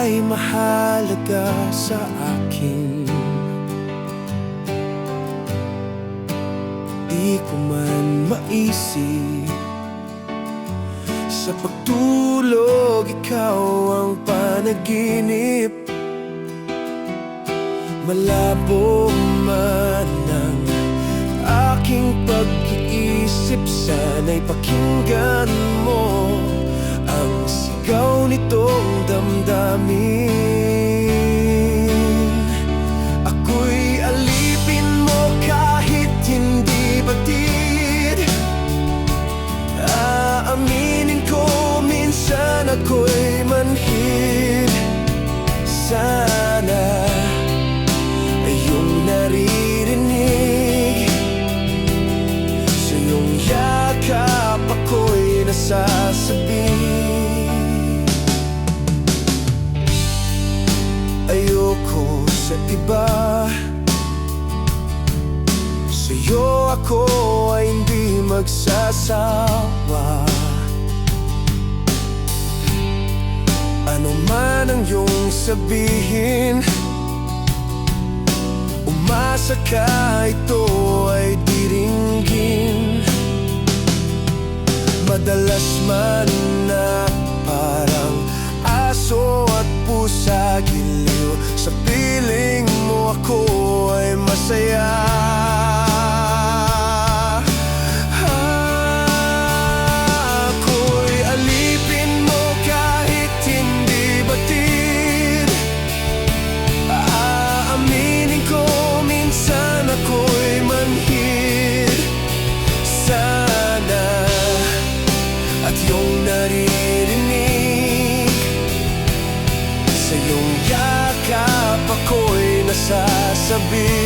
ay mahalaga sa akin. Di ko man maisip sa pagtulog, ikaw ang panaginip. Malabo man ang aking pag-iisip, sana'y pakinggan mo ang sigaw nitong damdamin. Ako'y alipin mo kahit hindi batid. Aaminin ko minsan ako'y manhid. Sana ay iyong naririnig. Sa iyong yakap ako'y nasasabi. Ayoko sa iba, sa'yo ako ay hindi magsasawa. Ano man ang iyong sabihin, umasa ka, ito ay diringgin. Madalas man na parang aso at pusa, giliw sa piling mo ako ay masaya. Ako'y alipin mo kahit hindi batid. Aaminin ko minsan ako'y manhid. Sana at iyong naririnig. Sa iyong yakap ako'y nasasabi.